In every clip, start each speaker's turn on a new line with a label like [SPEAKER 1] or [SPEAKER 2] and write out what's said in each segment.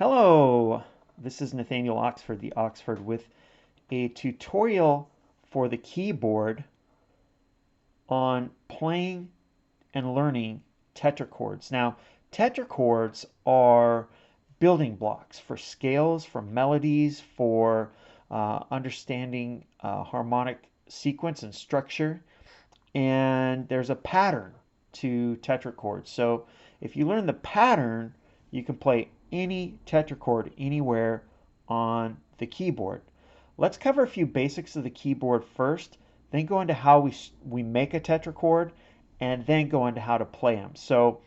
[SPEAKER 1] Hello, this is Nathaniel Oxford, the Oxford, with a tutorial for the keyboard on playing and learning tetrachords. Now, tetrachords are building blocks for scales, for melodies, for understanding harmonic sequence and structure, and there's a pattern to tetrachords. So if you learn the pattern, you can play any tetrachord anywhere on the keyboard. Let's cover a few basics of the keyboard first, then go into how we make a tetrachord, and then go into how to play them. So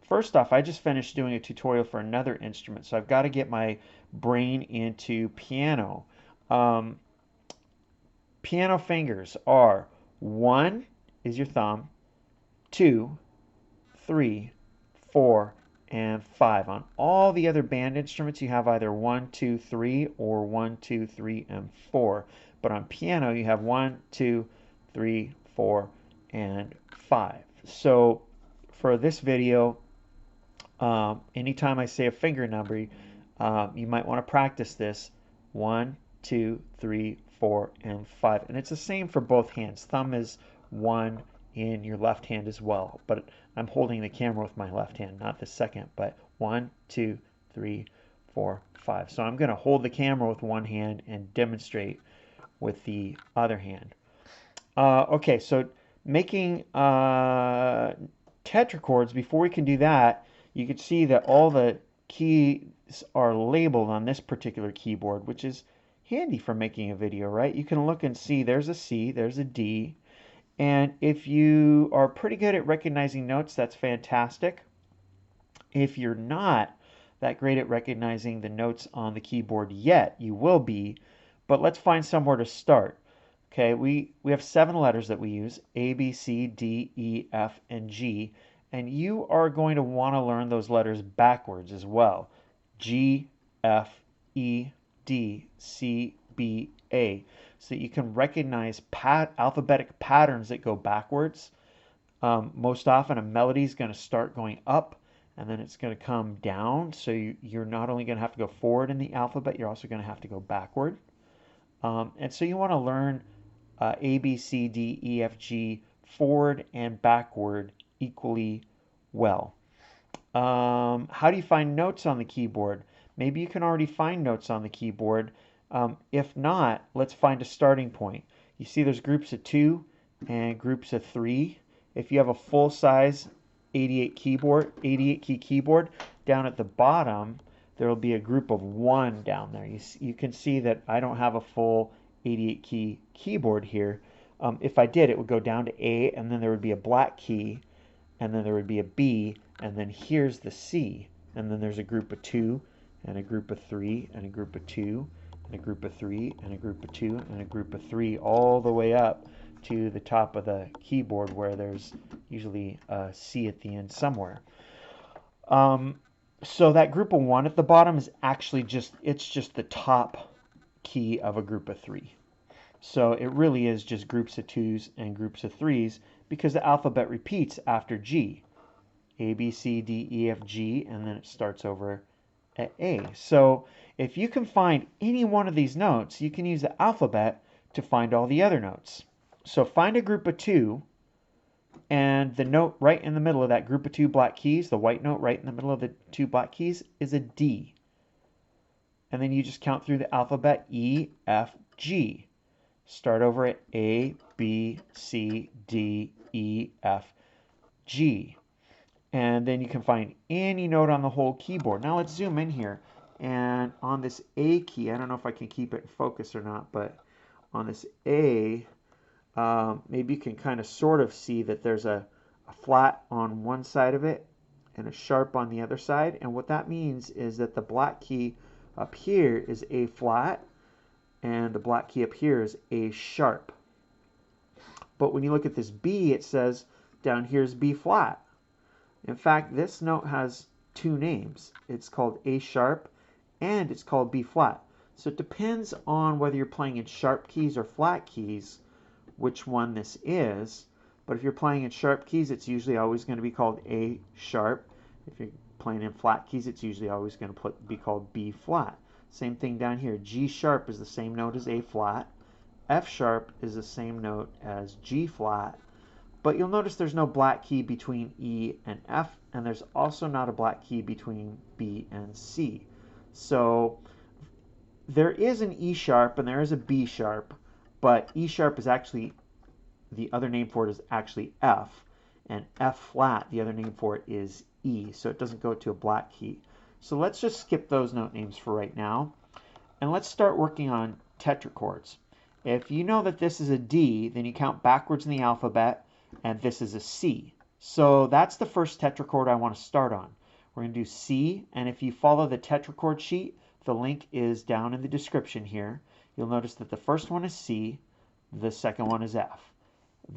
[SPEAKER 1] first off, I just finished doing a tutorial for another instrument, so I've got to get my brain into piano. Piano fingers are 1 is your thumb, 2, 3, 4, and 5. On all the other band instruments, you have either 1, 2, 3, or 1, 2, 3, and 4. But on piano, you have 1, 2, 3, 4, and 5. So for this video, anytime I say a finger number, you might want to practice this. 1, 2, 3, 4, and 5. And it's the same for both hands. Thumb is 1 in your left hand as well, but I'm holding the camera with my left hand, not the second, but 1, 2, 3, 4, 5. So I'm going to hold the camera with one hand and demonstrate with the other hand. Okay, so making tetrachords, before we can do that, you can see that all the keys are labeled on this particular keyboard, which is handy for making a video, right? You can look and see there's a C, there's a D, and if you are pretty good at recognizing notes, that's fantastic. If you're not that great at recognizing the notes on the keyboard yet, you will be, but let's find somewhere to start. Okay, we have 7 letters that we use, A, B, C, D, E, F, and G, and you are going to want to learn those letters backwards as well. G, F, E, D, C, B, A, so that you can recognize alphabetic patterns that go backwards. Most often a melody is going to start going up and then it's going to come down, so you're not only going to have to go forward in the alphabet, you're also going to have to go backward. And so you want to learn A, B, C, D, E, F, G forward and backward equally well. How do you find notes on the keyboard? Maybe you can already find notes on the keyboard. If not, let's find a starting point. You see there's groups of 2 and groups of 3. If you have a full-size 88 key keyboard, down at the bottom there will be a group of 1 down there. You can see that I don't have a full 88 key keyboard here. If I did, it would go down to A, and then there would be a black key, and then there would be a B, and then here's the C, and then there's a group of 2 and a group of 3 and a group of 2 and a group of 3 and a group of 2 and a group of 3, all the way up to the top of the keyboard where there's usually a C at the end somewhere. So that group of 1 at the bottom is actually just the top key of a group of 3. So it really is just groups of 2s and groups of 3s, because the alphabet repeats after G. A, B, C, D, E, F, G, and then it starts over at A. So if you can find any one of these notes, you can use the alphabet to find all the other notes. So find a group of 2, and the note right in the middle of that group of 2 black keys, the white note right in the middle of the 2 black keys, is a D. And then you just count through the alphabet: E, F, G. Start over at A, B, C, D, E, F, G. And then you can find any note on the whole keyboard. Now let's zoom in here. And on this A key, I don't know if I can keep it in focus or not, but on this A, maybe you can kind of sort of see that there's a flat on one side of it and a sharp on the other side. And what that means is that the black key up here is A flat, and the black key up here is A sharp. But when you look at this B, it says down here is B flat. In fact, this note has 2 names. It's called A sharp and it's called B flat. So it depends on whether you're playing in sharp keys or flat keys which one this is. But if you're playing in sharp keys, it's usually always going to be called A sharp. If you're playing in flat keys, it's usually always going to be called B flat. Same thing down here. G sharp is the same note as A flat. F sharp is the same note as G flat. But you'll notice there's no black key between E and F, and there's also not a black key between B and C. So there is an E sharp and there is a B sharp, but E sharp is actually, the other name for it is actually F, and F flat, the other name for it is E, so it doesn't go to a black key. So let's just skip those note names for right now, and let's start working on tetrachords. If you know that this is a D, then you count backwards in the alphabet, and this is a C. So that's the first tetrachord I want to start on. We're going to do C, and if you follow the tetrachord sheet, the link is down in the description here. You'll notice that the first one is C, the second one is F.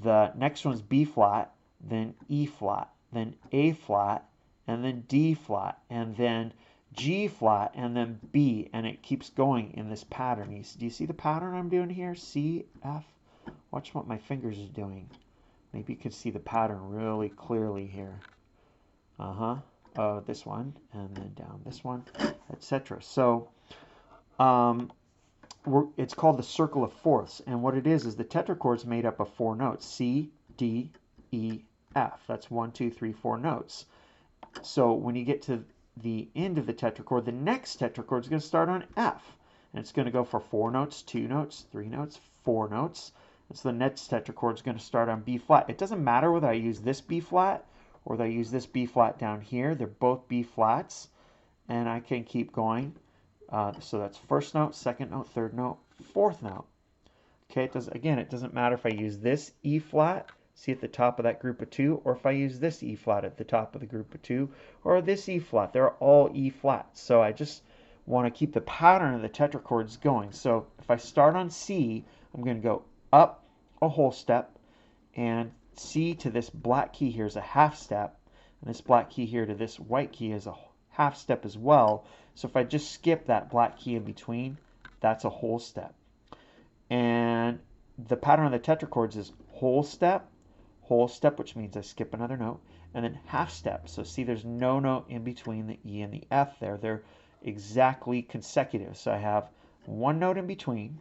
[SPEAKER 1] The next one's B flat, then E flat, then A flat, and then D flat, and then G flat, and then B, and it keeps going in this pattern. Do you see the pattern I'm doing here? C, F. Watch what my fingers are doing. Maybe you can see the pattern really clearly here. This one, and then down this one, etc. So it's called the circle of fourths, and what it is the tetrachord is made up of 4 notes: C, D, E, F. That's 1, 2, 3, 4 notes. So when you get to the end of the tetrachord, the next tetrachord is going to start on F, and it's going to go for 4 notes, 2 notes, 3 notes, 4 notes. And so the next tetrachord is going to start on B flat. It doesn't matter whether I use this B flat or whether I use this B flat down here. They're both B flats, and I can keep going. So that's first note, second note, third note, fourth note. Okay, it doesn't matter if I use this E flat, see at the top of that group of 2, or if I use this E flat at the top of the group of 2, or this E flat. They're all E flats. So I just want to keep the pattern of the tetrachords going. So if I start on C, I'm going to go up a whole step, and C to this black key here is a half step, and this black key here to this white key is a half step as well. So if I just skip that black key in between, that's a whole step. And the pattern of the tetrachords is whole step, which means I skip another note, and then half step. So see, there's no note in between the E and the F there. They're exactly consecutive. So I have one note in between,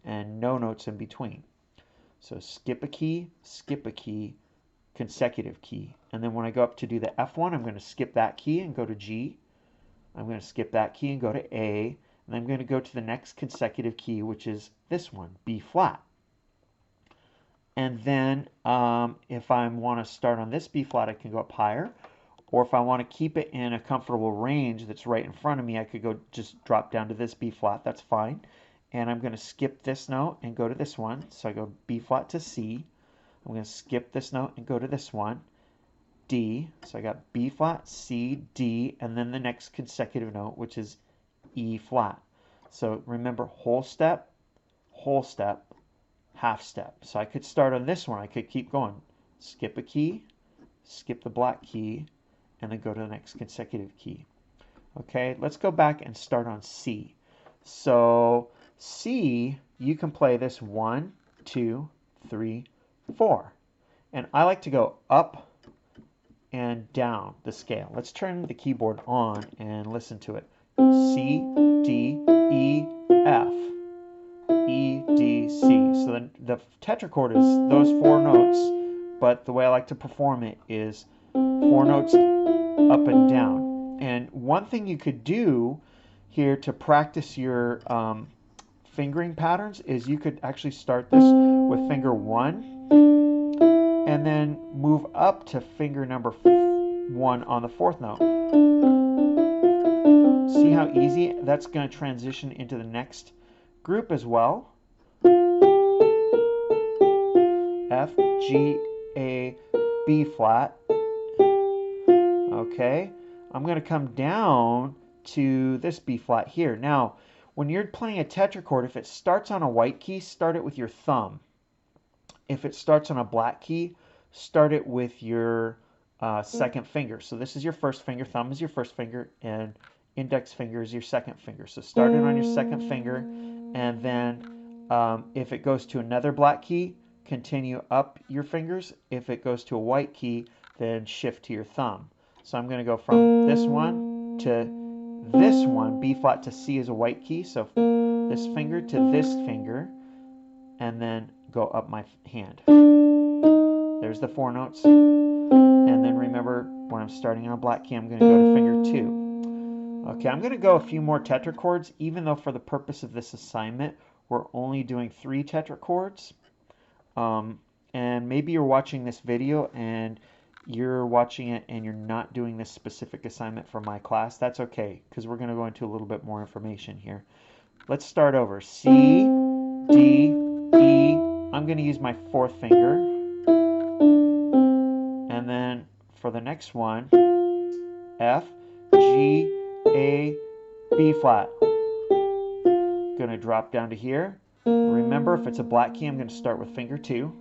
[SPEAKER 1] and no notes in between. So skip a key, consecutive key. And then when I go up to do the F1, I'm going to skip that key and go to G. I'm going to skip that key and go to A. And I'm going to go to the next consecutive key, which is this one, B flat. And then if I want to start on this B flat, I can go up higher. Or if I want to keep it in a comfortable range that's right in front of me, I could go just drop down to this B flat. That's fine. And I'm going to skip this note and go to this one. So I go B flat to C. I'm going to skip this note and go to this one, D. So I got B flat, C, D, and then the next consecutive note, which is E flat. So remember, whole step, half step. So I could start on this one. I could keep going. Skip a key, skip the black key, and then go to the next consecutive key. Okay, let's go back and start on C. So C, you can play this 1, 2, 3, 4. And I like to go up and down the scale. Let's turn the keyboard on and listen to it. C, D, E, F, E, D, C. So the tetrachord is those 4 notes, but the way I like to perform it is 4 notes up and down. And one thing you could do here to practice your fingering patterns is you could actually start this with finger 1 and then move up to finger number 1 on the 4th note. See how easy that's going to transition into the next group as well. F, G, A, B flat. Okay, I'm going to come down to this B flat here. Now, when you're playing a tetrachord, if it starts on a white key, start it with your thumb. If it starts on a black key, start it with your second finger. So this is your first finger, thumb is your first finger, and index finger is your second finger. So start it on your second finger, and then if it goes to another black key, continue up your fingers. If it goes to a white key, then shift to your thumb. So I'm going to go from this one to this one. B flat to C is a white key, so this finger to this finger, and then go up my hand. There's the 4 notes. And then remember, when I'm starting on a black key, I'm going to go to finger 2. Okay, I'm going to go a few more tetrachords, even though for the purpose of this assignment, we're only doing 3 tetrachords. And maybe you're watching this video and you're watching it and you're not doing this specific assignment for my class. That's okay, because we're going to go into a little bit more information here. Let's start over. C, D, E. I'm going to use my 4th finger. And then for the next one, F, G, A, B flat. Going to drop down to here. Remember, if it's a black key, I'm going to start with finger 2.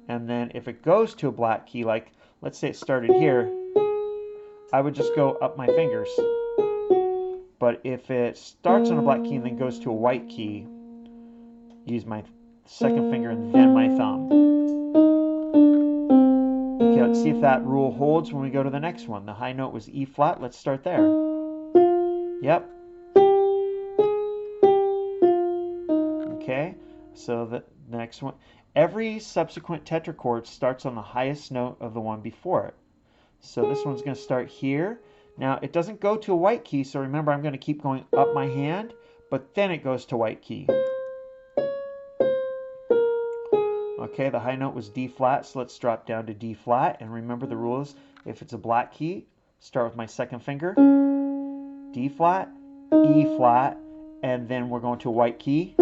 [SPEAKER 1] And then if it goes to a black key, like let's say it started here, I would just go up my fingers. But if it starts on a black key and then goes to a white key, use my 2nd finger and then my thumb. Okay, let's see if that rule holds when we go to the next one. The high note was E flat. Let's start there. Yep. Okay, so the next one. Every subsequent tetrachord starts on the highest note of the one before it. So this one's going to start here. Now, it doesn't go to a white key, so remember, I'm going to keep going up my hand, but then it goes to white key. Okay, the high note was D flat, so let's drop down to D flat. And remember the rules, if it's a black key, start with my 2nd finger, D flat, E flat, and then we're going to a white key.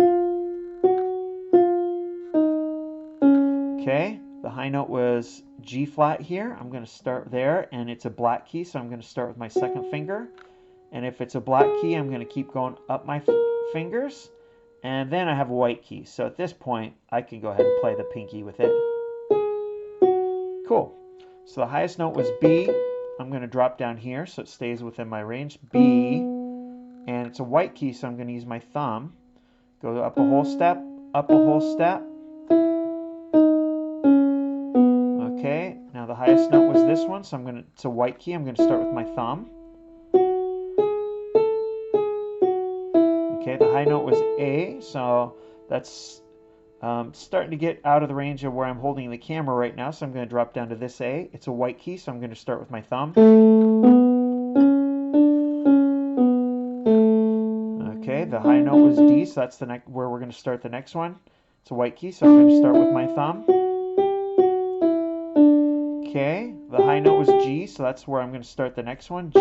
[SPEAKER 1] Okay, the high note was G flat here. I'm going to start there, and it's a black key, so I'm going to start with my 2nd finger. And if it's a black key, I'm going to keep going up my fingers, and then I have a white key. So at this point, I can go ahead and play the pinky with it. Cool. So the highest note was B. I'm going to drop down here so it stays within my range. B, and it's a white key, so I'm going to use my thumb. Go up a whole step, up a whole step. Okay, now the highest note was this one, so it's a white key. I'm going to start with my thumb. Okay, the high note was A, so that's starting to get out of the range of where I'm holding the camera right now, so I'm going to drop down to this A. It's a white key, so I'm going to start with my thumb. Okay, the high note was D, so that's where we're going to start the next one. It's a white key, so I'm going to start with my thumb. Okay, the high note was G, so that's where I'm going to start the next one, G.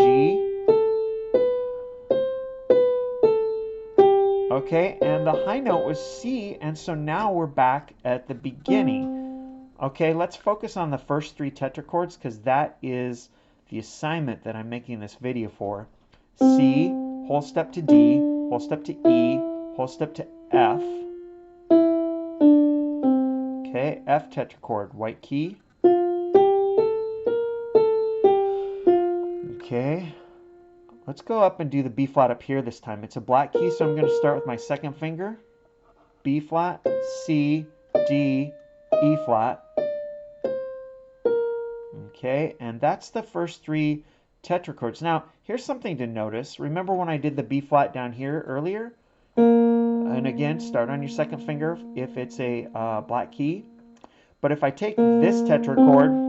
[SPEAKER 1] Okay, and the high note was C, and so now we're back at the beginning. Okay, let's focus on the first 3 tetrachords, because that is the assignment that I'm making this video for. C, whole step to D, whole step to E, whole step to F. Okay, F tetrachord, white key. Okay, let's go up and do the B flat up here this time. It's a black key, so I'm going to start with my 2nd finger. B flat, C, D, E flat. Okay, and that's the first 3 tetrachords. Now, here's something to notice. Remember when I did the B flat down here earlier? And again, start on your 2nd finger if it's a black key. But if I take this tetrachord,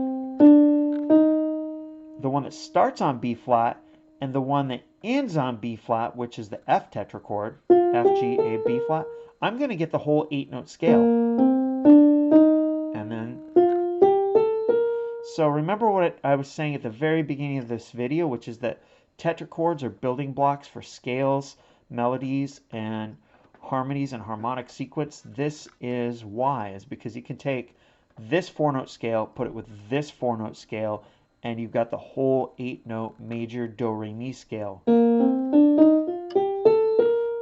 [SPEAKER 1] the one that starts on B flat, and the one that ends on B flat, which is the F tetrachord, F, G, A, B flat, I'm going to get the whole 8-note scale. And then, so remember what I was saying at the very beginning of this video, which is that tetrachords are building blocks for scales, melodies, and harmonies and harmonic sequence. This is why, is because you can take this 4-note scale, put it with this 4-note scale, and you've got the whole 8-note major do re mi scale.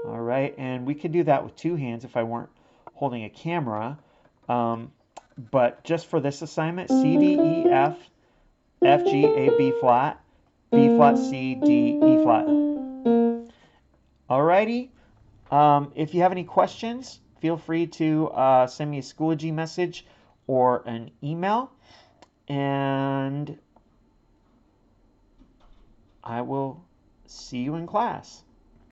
[SPEAKER 1] All right, and we could do that with 2 hands if I weren't holding a camera. But just for this assignment, C, D, E, F, F, G, A, B flat, B flat, C, D, E flat. Alrighty, if you have any questions, feel free to send me a Schoology message or an email. And I will see you in class.